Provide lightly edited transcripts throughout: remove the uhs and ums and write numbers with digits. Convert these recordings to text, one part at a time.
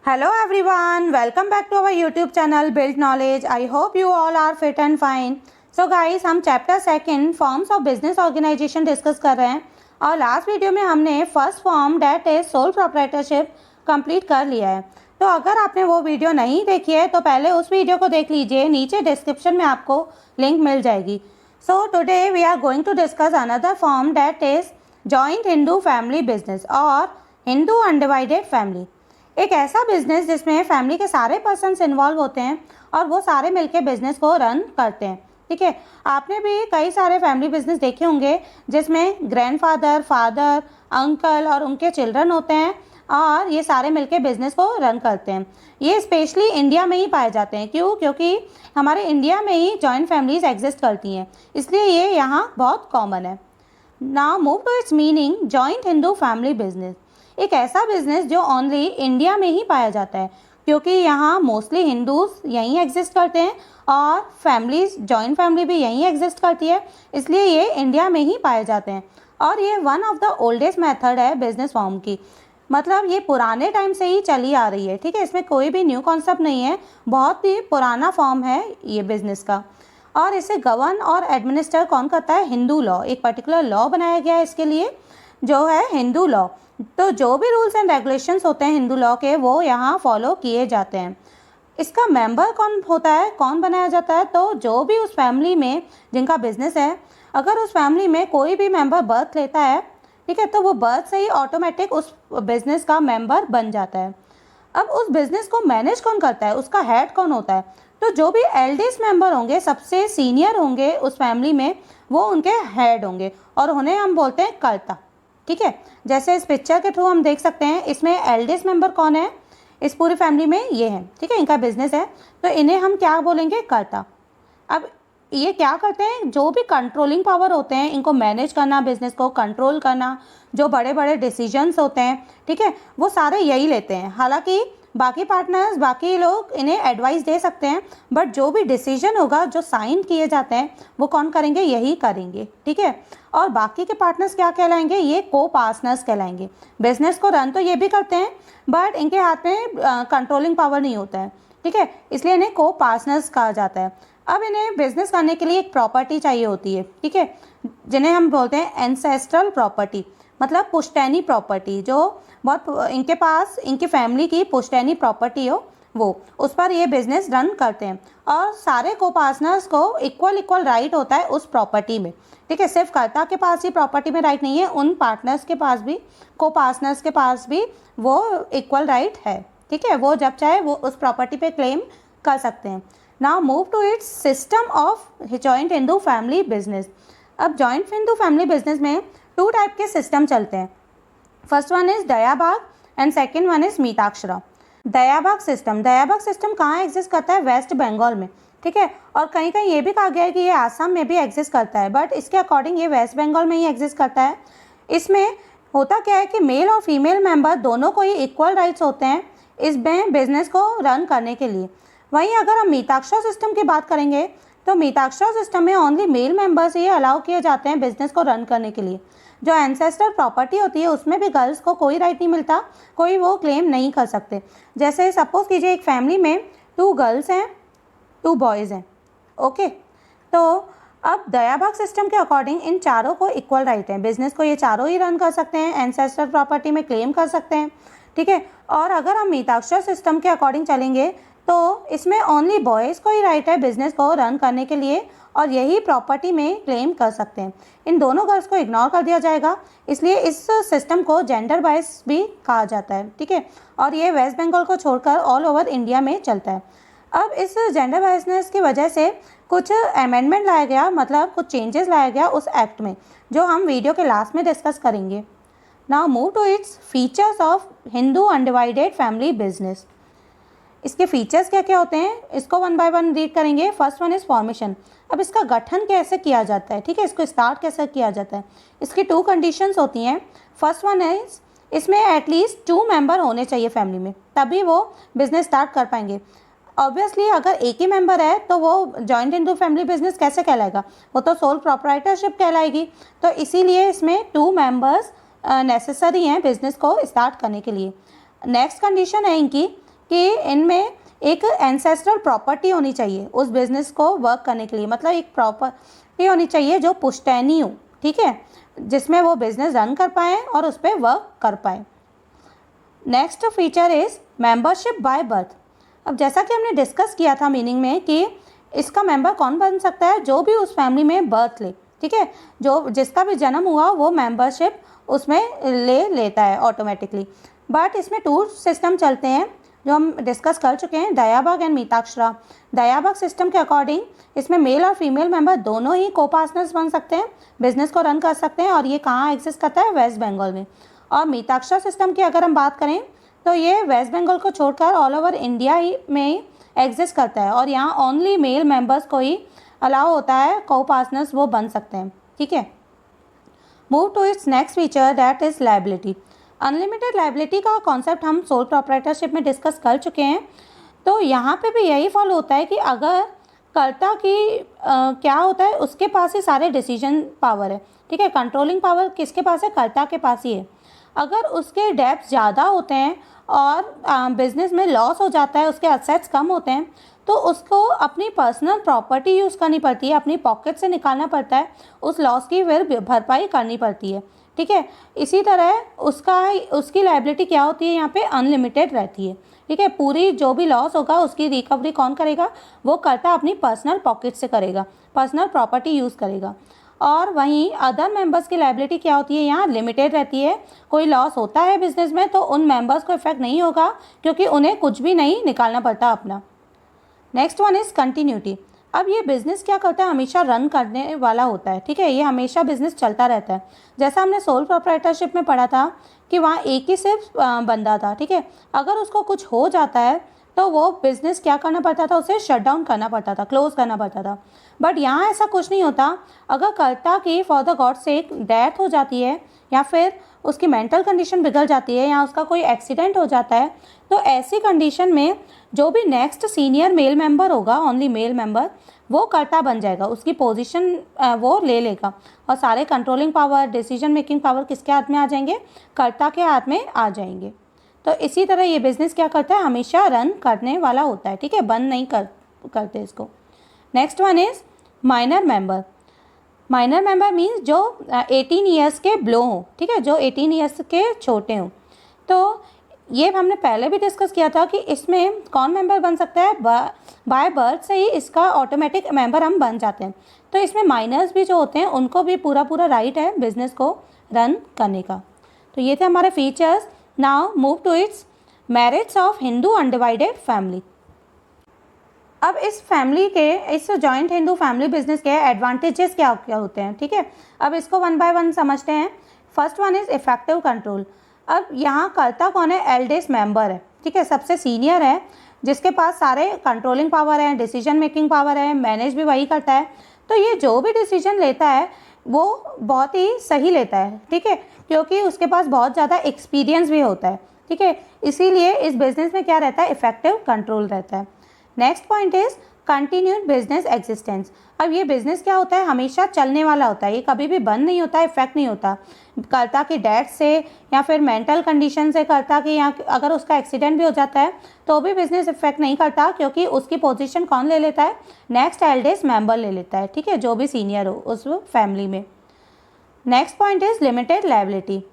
Hello everyone, welcome back to our YouTube channel Build Knowledge. I hope you all are fit and fine. So guys, हम chapter second forms of business organisation discuss कर रहे हैं और last video में हमने first form that is sole proprietorship complete कर लिया है। तो अगर आपने वो वीडियो नहीं देखी है तो पहले उस वीडियो को देख लीजिए, नीचे डिस्क्रिप्शन में आपको लिंक मिल जाएगी। So today we are going to discuss another form that is joint Hindu family business और हिंदू अनडिवाइडेड फैमिली। एक ऐसा बिजनेस जिसमें फैमिली के सारे पर्सन्स इन्वॉल्व होते हैं और वो सारे मिलके बिजनेस को रन करते हैं। ठीक है, आपने भी कई सारे फैमिली बिजनेस देखे होंगे जिसमें ग्रैंडफादर, फादर, अंकल और उनके चिल्ड्रन होते हैं और ये सारे मिलके बिजनेस को रन करते हैं। ये स्पेशली इंडिया में ही पाए जाते हैं। क्यों? क्योंकि हमारे इंडिया में ही जॉइंट फैमिलीज एग्जिस्ट करती हैं, इसलिए ये यहाँ बहुत कॉमन है। Now move to its meaning, joint Hindu family business एक ऐसा बिजनेस जो ओनली इंडिया में ही पाया जाता है, क्योंकि यहाँ मोस्टली हिंदूज यहीं एग्जिस्ट करते हैं और फैमिलीज, जॉइंट फैमिली भी यहीं एग्जिस्ट करती है, इसलिए ये इंडिया में ही पाए जाते हैं। और ये one of the oldest method है बिजनेस फॉर्म की, मतलब ये पुराने टाइम से ही चली आ रही है। ठीक है, इसमें कोई भी न्यू कॉन्सेप्ट नहीं है, बहुत ही पुराना फॉर्म है ये बिजनेस का। और इसे गवर्न और एडमिनिस्टर कौन करता है? हिंदू लॉ। एक पर्टिकुलर लॉ बनाया गया है इसके लिए जो है हिंदू लॉ। तो जो भी रूल्स एंड रेगुलेशंस होते हैं हिंदू लॉ के, वो यहाँ फॉलो किए जाते हैं। इसका मेंबर कौन होता है, कौन बनाया जाता है? तो जो भी उस फैमिली में जिनका बिजनेस है, अगर उस फैमिली में कोई भी मेंबर बर्थ लेता है, ठीक है, तो वो बर्थ से ही ऑटोमेटिक उस बिजनेस का मेंबर बन जाता है। अब उस बिजनेस को मैनेज कौन करता है, उसका हेड कौन होता है? तो जो भी एल्डेस्ट मेंबर होंगे, सबसे सीनियर होंगे उस फैमिली में, वो उनके हेड होंगे और उन्हें हम बोलते हैं कर्ता। ठीक है, जैसे इस पिक्चर के थ्रू हम देख सकते हैं, इसमें एल्डेस्ट मेंबर कौन है इस पूरी फैमिली में? ये है। ठीक है, इनका बिजनेस है, तो इन्हें हम क्या बोलेंगे? कर्ता। अब ये क्या करते हैं? जो भी कंट्रोलिंग पावर होते हैं, इनको मैनेज करना, बिजनेस को कंट्रोल करना, जो बड़े बड़े डिसीजंस होते हैं, ठीक है, वो सारे यही लेते हैं। हालांकि बाकी पार्टनर्स, बाकी लोग इन्हें एडवाइस दे सकते हैं, बट जो भी डिसीजन होगा, जो साइन किए जाते हैं, वो कौन करेंगे? यही करेंगे। ठीक है, और बाकी के पार्टनर्स क्या कहलाएंगे? ये को पार्टनर्स कहलाएंगे। बिजनेस को रन तो ये भी करते हैं, बट इनके हाथ में कंट्रोलिंग पावर नहीं होता है। ठीक है, इसलिए इन्हें को पार्टनर्स कहा जाता है। अब इन्हें बिजनेस करने के लिए एक प्रॉपर्टी चाहिए होती है, ठीक है, जिन्हें हम बोलते हैं एंसेस्ट्रल प्रॉपर्टी, मतलब पुश्तैनी प्रॉपर्टी, जो बहुत इनके पास इनकी फैमिली की पुश्तैनी प्रॉपर्टी हो, वो उस पर ये बिजनेस रन करते हैं। और सारे को पार्टनर्स को इक्वल राइट होता है उस प्रॉपर्टी में। ठीक है, सिर्फ कर्ता के पास ही प्रॉपर्टी में राइट नहीं है, उन पार्टनर्स के पास भी, को पार्टनर्स के पास भी वो इक्वल राइट है। ठीक है, वो जब चाहे वो उस प्रॉपर्टी पे क्लेम कर सकते हैं। Now move to its system of joint Hindu family business. अब जॉइंट हिंदू फैमिली बिजनेस में टू टाइप के सिस्टम चलते हैं। First one is Dayabhaga and second one is Mitakshara. Dayabhaga system कहाँ एग्जिस्ट करता है? वेस्ट बंगाल में। ठीक है, और कहीं कहीं ये भी कहा गया है कि ये आसाम में भी एग्जिस्ट करता है, बट इसके अकॉर्डिंग ये वेस्ट बंगाल में ही एग्जिस्ट करता है। इसमें होता क्या है कि मेल और फीमेल मेंबर दोनों को ही इक्वल राइट्स होते हैं इसमें बिजनेस को रन करने के लिए। वहीं अगर हम मीताक्षरा सिस्टम की बात करेंगे तो मीताक्षरा सिस्टम में ओनली मेल मेंबर्स ही अलाउ किए जाते हैं बिजनेस को रन करने के लिए। जो एंसेस्टर प्रॉपर्टी होती है उसमें भी गर्ल्स को कोई राइट नहीं मिलता, कोई वो क्लेम नहीं कर सकते। जैसे सपोज कीजिए एक फैमिली में 2 गर्ल्स हैं, 2 बॉयज़ हैं। ओके, तो अब दयाभाग सिस्टम के अकॉर्डिंग इन चारों को इक्वल राइट है, बिजनेस को ये चारों ही रन कर सकते हैं, एंसेस्टर प्रॉपर्टी में क्लेम कर सकते हैं। ठीक है, और अगर हम मीताक्षरा सिस्टम के अकॉर्डिंग चलेंगे तो इसमें ओनली बॉयज़ को ही राइट है बिजनेस को रन करने के लिए और यही प्रॉपर्टी में क्लेम कर सकते हैं। इन दोनों गर्ल्स को इग्नोर कर दिया जाएगा, इसलिए इस सिस्टम को जेंडर बायस भी कहा जाता है। ठीक है, और ये वेस्ट बंगाल को छोड़कर ऑल ओवर इंडिया में चलता है। अब इस जेंडर बायसनेस की वजह से कुछ अमेंडमेंट लाया गया, मतलब कुछ चेंजेस लाया गया उस एक्ट में, जो हम वीडियो के लास्ट में डिस्कस करेंगे। Now move to its features of Hindu undivided family business. इसके फीचर्स क्या क्या होते हैं, इसको वन बाय वन रीड करेंगे। First one is formation. अब इसका गठन कैसे किया जाता है? ठीक है, इसको स्टार्ट कैसे किया जाता है? इसकी 2 कंडीशंस होती हैं। फर्स्ट वन इज इसमें एटलीस्ट 2 मेंबर होने चाहिए फैमिली में, तभी वो बिजनेस स्टार्ट कर पाएंगे। ऑब्वियसली अगर एक ही मेंबर है तो वो जॉइंट हिंदू फैमिली बिजनेस कैसे कहलाएगा? वो तो सोल प्रोप्राइटरशिप कहलाएगी। तो इसीलिए इसमें 2 मेंबर्स नेसेसरी हैं बिजनेस को स्टार्ट करने के लिए। नेक्स्ट कंडीशन है इनकी कि इनमें एक एंसेस्ट्रल प्रॉपर्टी होनी चाहिए उस बिज़नेस को वर्क करने के लिए, मतलब एक प्रॉपर्टी होनी चाहिए जो पुश्तैनी हो, ठीक है, जिसमें वो बिज़नेस रन कर पाएँ और उस पर वर्क कर पाएँ। Next feature is membership by birth. अब जैसा कि हमने डिस्कस किया था मीनिंग में कि इसका मेंबर कौन बन सकता है, जो भी उस फैमिली में बर्थ ले, ठीक है, जो जिसका भी जन्म हुआ वो मेंबरशिप उसमें ले लेता है ऑटोमेटिकली। बट इसमें 2 सिस्टम चलते हैं जो हम डिस्कस कर चुके हैं, दयाभाग एंड मीताक्षरा। दयाभाग सिस्टम के अकॉर्डिंग इसमें मेल और फीमेल मेंबर दोनों ही को पार्टनर्स बन सकते हैं, बिजनेस को रन कर सकते हैं, और ये कहाँ एग्जिस्ट करता है, वेस्ट बंगाल में। और मीताक्षरा सिस्टम की अगर हम बात करें तो ये वेस्ट बंगाल को छोड़कर ऑल ओवर इंडिया ही में एग्जिस्ट करता है, और यहाँ ओनली मेल मेंबर्स को ही अलाउ होता है, को पार्टनर्स वो बन सकते हैं, ठीक है। Move to its next feature that is liability. Unlimited liability का कॉन्सेप्ट हम सोल प्रोप्राइटरशिप में डिस्कस कर चुके हैं। तो यहाँ पे भी यही फॉलो होता है कि अगर कर्ता की क्या होता है, उसके पास ही सारे डिसीजन पावर है, ठीक है, कंट्रोलिंग पावर किसके पास है, कर्ता के पास ही है। अगर उसके डेब्ट ज़्यादा होते हैं और बिजनेस में लॉस हो जाता है, उसके असेट्स कम होते हैं, तो उसको अपनी पर्सनल प्रॉपर्टी यूज़ करनी पड़ती है, अपनी पॉकेट से निकालना पड़ता है, उस लॉस की फिर भरपाई करनी पड़ती है, ठीक है। इसी तरह उसकी लायबिलिटी क्या होती है, यहाँ पे अनलिमिटेड रहती है, ठीक है। पूरी जो भी लॉस होगा उसकी रिकवरी कौन करेगा, वो कर्ता अपनी पर्सनल पॉकेट से करेगा, पर्सनल प्रॉपर्टी यूज़ करेगा। और वहीं अदर मेंबर्स की लायबिलिटी क्या होती है, यहाँ लिमिटेड रहती है। कोई लॉस होता है बिजनेस में तो उन मेंबर्स को इफेक्ट नहीं होगा, क्योंकि उन्हें कुछ भी नहीं निकालना पड़ता अपना। Next one is continuity. अब ये बिज़नेस क्या करता है, हमेशा रन करने वाला होता है, ठीक है, ये हमेशा बिज़नेस चलता रहता है। जैसा हमने सोल प्रोप्राइटरशिप में पढ़ा था कि वहाँ एक ही सिर्फ बंदा था, ठीक है, अगर उसको कुछ हो जाता है तो वो बिज़नेस क्या करना पड़ता था, उसे शट डाउन करना पड़ता था, क्लोज करना पड़ता था। बट यहाँ ऐसा कुछ नहीं होता। अगर कर्ता की for the God sake death हो जाती है, या फिर उसकी मेंटल कंडीशन बिगड़ जाती है, या उसका कोई एक्सीडेंट हो जाता है, तो ऐसी कंडीशन में जो भी नेक्स्ट सीनियर मेल मेंबर होगा, ओनली मेल मेंबर, वो कर्ता बन जाएगा, उसकी पोजीशन वो ले लेगा, और सारे controlling power, decision making power किसके हाथ में आ जाएंगे, कर्ता के हाथ में आ जाएंगे। तो इसी तरह ये बिज़नेस क्या करता है, हमेशा रन करने वाला होता है, ठीक है, बंद नहीं करते इसको। Next one is minor member. Minor member means जो 18 ईयर्स के बिलो हो, ठीक है, जो 18 ईयर्स के छोटे हों। तो ये हमने पहले भी डिस्कस किया था कि इसमें कौन मेंबर बन सकता है, बाय बर्थ से ही इसका ऑटोमेटिक मेंबर हम बन जाते हैं। तो इसमें माइनर्स भी जो होते हैं उनको भी पूरा राइट है बिजनेस को रन करने का। तो ये थे हमारे features. Now move to its merits of Hindu undivided family. अब इस फैमिली के, इस जॉइंट हिंदू फैमिली बिजनेस के एडवांटेजेस क्या क्या होते हैं, ठीक है। अब इसको वन बाय वन समझते हैं। First one is effective control. अब यहाँ कर्ता कौन है, एल्डेस्ट मेंबर है, ठीक है, सबसे सीनियर है, जिसके पास सारे कंट्रोलिंग पावर है, डिसीजन मेकिंग पावर है, मैनेज भी वही करता है। तो ये जो भी डिसीजन लेता है वो बहुत ही सही लेता है, ठीक है, क्योंकि उसके पास बहुत ज़्यादा एक्सपीरियंस भी होता है, ठीक है। इसीलिए इस बिज़नेस में क्या रहता है, इफेक्टिव कंट्रोल रहता है। Next point is continued business existence. अब ये बिज़नेस क्या होता है, हमेशा चलने वाला होता है, ये कभी भी बंद नहीं होता, इफेक्ट नहीं होता कर्ता की डेथ से या फिर मेंटल कंडीशन से, कर्ता की, या अगर उसका एक्सीडेंट भी हो जाता है तो भी बिज़नेस इफेक्ट नहीं करता, क्योंकि उसकी पोजीशन कौन ले लेता है, नेक्स्ट एल्डेस्ट मेंबर ले लेता है, ठीक है, जो भी सीनियर हो उस फैमिली में। Next point is limited liability.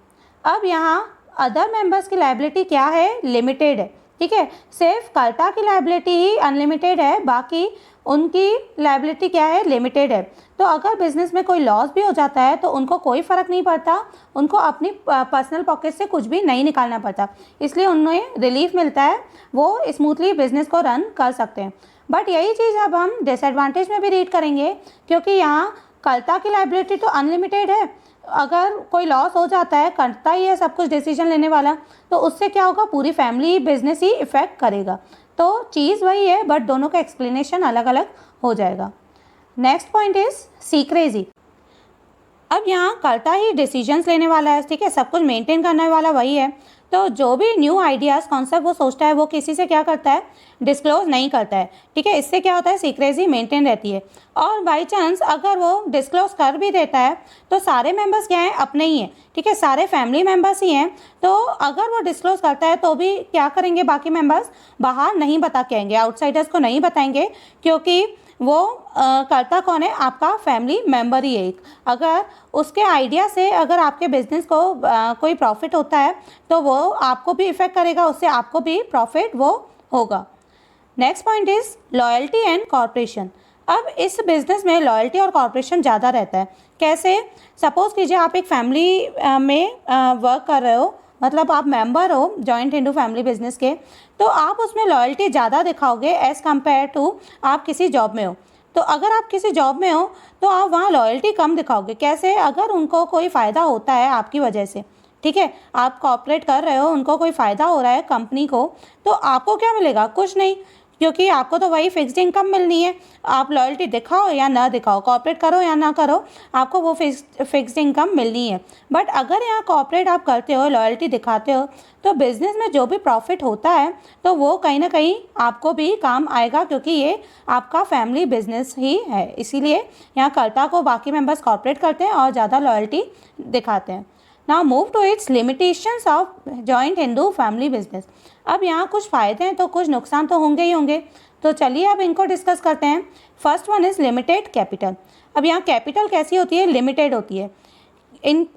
अब यहाँ अदर मेंबर्स की लायबिलिटी क्या है, लिमिटेड है, ठीक है, सिर्फ कर्ता की लायबिलिटी ही अनलिमिटेड है, बाकी उनकी लायबिलिटी क्या है, लिमिटेड है। तो अगर बिजनेस में कोई लॉस भी हो जाता है तो उनको कोई फ़र्क नहीं पड़ता, उनको अपनी पर्सनल पॉकेट से कुछ भी नहीं निकालना पड़ता, इसलिए उन्हें रिलीफ मिलता है, वो स्मूथली बिजनेस को रन कर सकते हैं। बट यही चीज़ अब हम डिसएडवांटेज में भी रीड करेंगे, क्योंकि यहाँ कर्ता की लायबिलिटी तो अनलिमिटेड है, अगर कोई लॉस हो जाता है, करता ही है सब कुछ डिसीजन लेने वाला, तो उससे क्या होगा, पूरी फैमिली बिजनेस ही इफेक्ट करेगा। तो चीज़ वही है, बट दोनों का एक्सप्लेनेशन अलग अलग हो जाएगा। Next point is secrecy. अब यहाँ कर्ता ही डिसीजंस लेने वाला है, ठीक है, सब कुछ मेंटेन करने वाला वही है, तो जो भी न्यू आइडियाज़ कॉन्सेप्ट वो सोचता है वो किसी से क्या करता है, डिस्क्लोज नहीं करता है, ठीक है। इससे क्या होता है, सीक्रेसी मेंटेन रहती है। और बाई चांस अगर वो डिस्क्लोज कर भी देता है तो सारे मेंबर्स क्या हैं, अपने ही हैं, ठीक है, सारे फैमिली मेंबर्स ही हैं। तो अगर वो डिस्क्लोज करता है तो भी क्या करेंगे बाकी मेंबर्स, बाहर नहीं बता के आएंगे, आउटसाइडर्स को नहीं बताएंगे, क्योंकि वो करता कौन है, आपका फैमिली मेंबर ही है एक। अगर उसके आइडिया से अगर आपके बिजनेस को कोई प्रॉफिट होता है तो वो आपको भी इफ़ेक्ट करेगा, उससे आपको भी प्रॉफिट वो होगा। Next point is loyalty and corporation. अब इस बिज़नेस में लॉयल्टी और कॉर्पोरेशन ज़्यादा रहता है। कैसे, सपोज़ कीजिए आप एक फैमिली में वर्क कर रहे हो, मतलब आप मेंबर हो जॉइंट हिंदू फैमिली बिजनेस के, तो आप उसमें लॉयल्टी ज़्यादा दिखाओगे एज़ कम्पेयर टू आप किसी जॉब में हो। तो अगर आप किसी जॉब में हो तो आप वहाँ लॉयल्टी कम दिखाओगे। कैसे, अगर उनको कोई फ़ायदा होता है आपकी वजह से, ठीक है, आप कॉपरेट कर रहे हो, उनको कोई फ़ायदा हो रहा है कंपनी को, तो आपको क्या मिलेगा, कुछ नहीं, क्योंकि आपको तो वही फिक्स्ड इनकम मिलनी है। आप लॉयल्टी दिखाओ या ना दिखाओ, कॉपरेट करो या ना करो, आपको वो फिक्स्ड इनकम मिलनी है। बट अगर यहाँ कॉपरेट आप करते हो, लॉयल्टी दिखाते हो, तो बिज़नेस में जो भी प्रॉफिट होता है तो वो कहीं ना कहीं आपको भी काम आएगा, क्योंकि ये आपका फैमिली बिजनेस ही है। इसीलिए यहाँ कर्ता को बाकी मेंबर्स कॉपरेट करते हैं और ज़्यादा लॉयल्टी दिखाते हैं। Now move to its limitations of joint Hindu family business. अब यहाँ कुछ फ़ायदे हैं तो कुछ नुकसान तो होंगे ही होंगे, तो चलिए अब इनको डिस्कस करते हैं। First one is limited capital. अब यहाँ कैपिटल कैसी होती है, लिमिटेड होती है।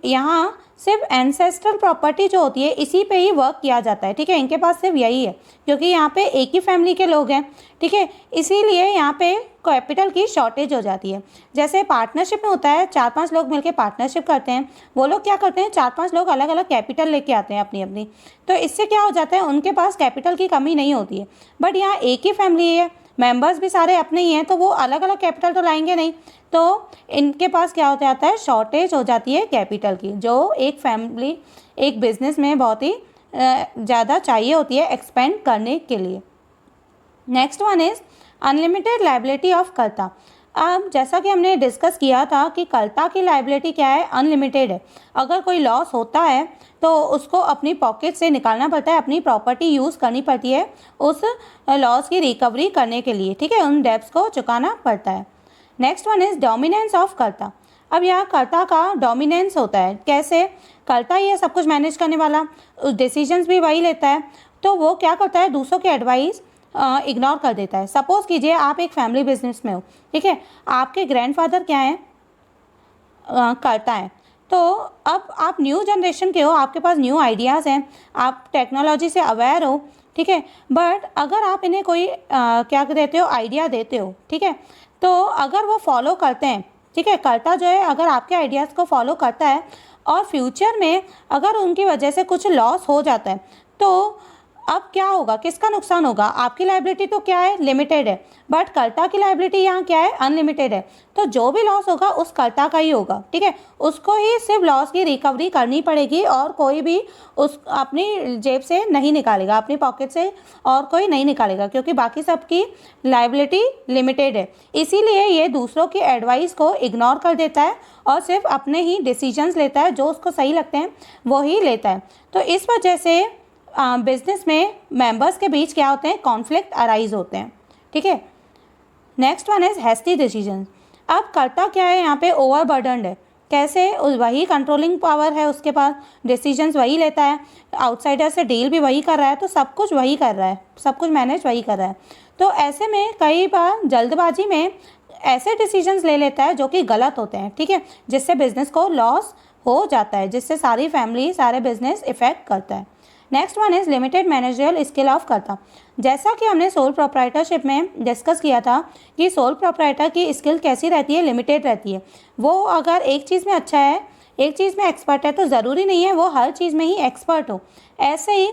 यहाँ सिर्फ एंसेस्ट्रल प्रॉपर्टी जो होती है इसी पे ही वर्क किया जाता है, ठीक है, इनके पास सिर्फ यही है, क्योंकि यहाँ पे एक ही फैमिली के लोग हैं, ठीक है, इसीलिए यहाँ पे कैपिटल की शॉर्टेज हो जाती है। जैसे पार्टनरशिप में होता है, 4-5 लोग मिलकर पार्टनरशिप करते हैं, वो लोग क्या करते हैं, 4-5 लोग अलग अलग कैपिटल लेके आते हैं अपनी अपनी, तो इससे क्या हो जाता है, उनके पास कैपिटल की कमी नहीं होती है। बट यहाँ एक ही फैमिली है, मेंबर्स भी सारे अपने ही हैं, तो वो अलग अलग कैपिटल तो लाएंगे नहीं, तो इनके पास क्या हो जाता है, शॉर्टेज हो जाती है कैपिटल की, जो एक फैमिली एक बिजनेस में बहुत ही ज़्यादा चाहिए होती है एक्सपेंड करने के लिए। Next one is unlimited liability of कर्ता। अब जैसा कि हमने डिस्कस किया था कि कर्ता की लायबिलिटी क्या है, अनलिमिटेड है। अगर कोई लॉस होता है तो उसको अपनी पॉकेट से निकालना पड़ता है, अपनी प्रॉपर्टी यूज़ करनी पड़ती है उस लॉस की रिकवरी करने के लिए, ठीक है, उन डेब्ट्स को चुकाना पड़ता है। Next one is dominance of कर्ता। अब यहाँ कर्ता का डोमिनेंस होता है। कैसे, कर्ता ही है सब कुछ मैनेज करने वाला, डिसीजंस भी वही लेता है, तो वो क्या करता है, दूसरों के एडवाइस इग्नोर कर देता है। सपोज़ कीजिए आप एक फैमिली बिजनेस में हो, ठीक है, आपके ग्रैंडफादर क्या हैं, कर्ता हैं, तो अब आप न्यू जनरेशन के हो, आपके पास न्यू आइडियाज़ हैं, आप टेक्नोलॉजी से अवेयर हो, ठीक है, बट अगर आप इन्हें कोई क्या देते हो, आइडिया देते हो, ठीक है, तो अगर वो फॉलो करते हैं, ठीक है, कर्ता जो है अगर आपके आइडियाज़ को फॉलो करता है और फ्यूचर में अगर उनकी वजह से कुछ लॉस हो जाता है, तो अब क्या होगा, किसका नुकसान होगा, आपकी लायबिलिटी तो क्या है, लिमिटेड है, बट कर्ता की लायबिलिटी यहाँ क्या है, अनलिमिटेड है, तो जो भी लॉस होगा उस कर्ता का ही होगा, ठीक है, उसको ही सिर्फ लॉस की रिकवरी करनी पड़ेगी और कोई भी उस अपनी जेब से नहीं निकालेगा, अपनी पॉकेट से और कोई नहीं निकालेगा, क्योंकि बाकी सबकी लायबिलिटी लिमिटेड है। इसीलिए ये दूसरों की एडवाइस को इग्नोर कर देता है और सिर्फ अपने ही डिसीजंस लेता है, जो उसको सही लगते हैं वो ही लेता है। तो इस वजह से बिजनेस में मेंबर्स के बीच क्या होते हैं, कॉन्फ्लिक्ट अराइज होते हैं, ठीक है। Next one is hasty decision. अब कर्ता क्या है, यहाँ पे ओवरबर्डनड है। कैसे, वही कंट्रोलिंग पावर है उसके पास, डिसीजंस वही लेता है, आउटसाइडर से डील भी वही कर रहा है, तो सब कुछ वही कर रहा है, सब कुछ मैनेज वही कर रहा है। तो ऐसे में कई बार जल्दबाजी में ऐसे डिसीजंस ले लेता है जो कि गलत होते हैं, ठीक है, जिससे बिजनेस को लॉस हो जाता है, जिससे सारी फैमिली सारे बिजनेस इफेक्ट करता है। Next one is limited managerial skill of कर्ता। जैसा कि हमने सोल प्रोप्राइटरशिप में डिस्कस किया था कि सोल प्रोप्राइटर की स्किल कैसी रहती है, लिमिटेड रहती है। वो अगर एक चीज़ में अच्छा है, एक चीज़ में एक्सपर्ट है, तो ज़रूरी नहीं है वो हर चीज़ में ही एक्सपर्ट हो। ऐसे ही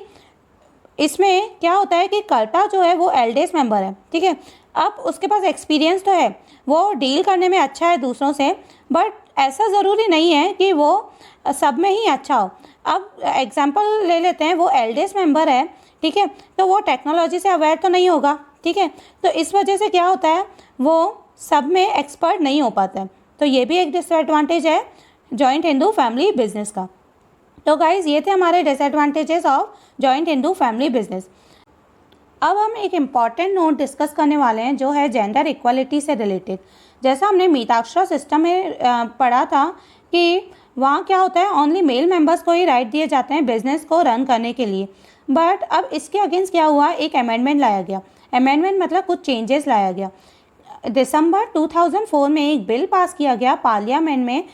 इसमें क्या होता है कि कर्ता जो है वो एल्डेस्ट मेंबर है, ठीक है, अब उसके पास एक्सपीरियंस तो है, वो डील करने में अच्छा है दूसरों से, बट ऐसा ज़रूरी नहीं है कि वो सब में ही अच्छा हो। अब एग्जांपल ले लेते हैं, वो एल्डेस्ट मेंबर है, ठीक है, तो वो टेक्नोलॉजी से अवेयर तो नहीं होगा, ठीक है, तो इस वजह से क्या होता है, वो सब में एक्सपर्ट नहीं हो पाता है। तो ये भी एक डिसएडवांटेज है जॉइंट हिंदू फैमिली बिजनेस का। तो गाइज ये थे हमारे disadvantages of joint Hindu family business. अब हम एक इम्पॉर्टेंट नोट डिस्कस करने वाले हैं जो है जेंडर इक्वालिटी से रिलेटेड। जैसा हमने मिताक्षरा सिस्टम में पढ़ा था कि वहाँ क्या होता है, ओनली मेल मेंबर्स को ही राइट दिए जाते हैं बिजनेस को रन करने के लिए। बट अब इसके अगेंस्ट क्या हुआ, एक अमेंडमेंट लाया गया। अमेंडमेंट मतलब कुछ चेंजेस लाया गया। दिसंबर 2004 में एक बिल पास किया गया पार्लियामेंट में,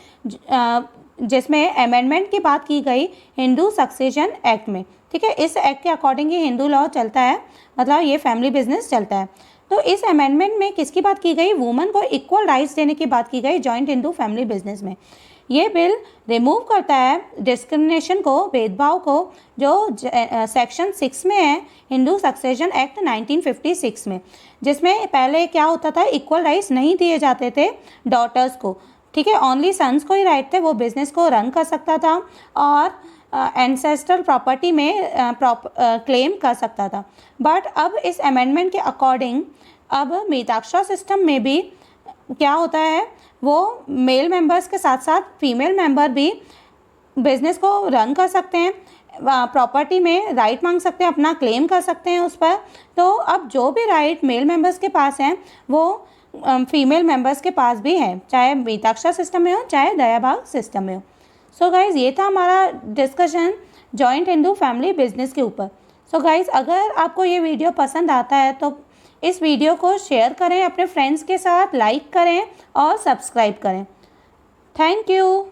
जिसमें अमेंडमेंट की बात की गई हिंदू सक्सेशन एक्ट में। ठीक है, इस एक्ट के अकॉर्डिंग ही हिंदू लॉ चलता है, मतलब ये फैमिली बिजनेस चलता है। तो इस अमेंडमेंट में किसकी बात की गई, वुमेन को इक्वल राइट्स देने की बात की गई जॉइंट हिंदू फैमिली बिजनेस में। ये बिल रिमूव करता है डिस्क्रिमिनेशन को, भेदभाव को, जो सेक्शन 6 में है हिंदू सक्सेशन एक्ट 1956 में, जिसमें पहले क्या होता था, इक्वल राइट्स नहीं दिए जाते थे डॉटर्स को। ठीक है, ओनली सन्स को ही राइट थे, वो बिजनेस को रन कर सकता था और एंसेस्ट्रल प्रॉपर्टी में क्लेम कर सकता था। बट अब इस अमेंडमेंट के अकॉर्डिंग अब मिताक्षरा सिस्टम में भी क्या होता है, वो मेल मेंबर्स के साथ साथ फीमेल मेंबर भी बिजनेस को रन कर सकते हैं, प्रॉपर्टी में राइट मांग सकते हैं, अपना क्लेम कर सकते हैं उस पर। तो अब जो भी राइट मेल मेंबर्स के पास हैं वो फीमेल मेंबर्स के पास भी हैं, चाहे मिताक्षरा सिस्टम में हो चाहे दयाभाग सिस्टम में हो। सो गाइज़ ये था हमारा discussion joint Hindu family business के ऊपर। सो गाइज़ अगर आपको ये वीडियो पसंद आता है तो इस वीडियो को शेयर करें अपने फ्रेंड्स के साथ, लाइक करें और सब्सक्राइब करें। Thank you.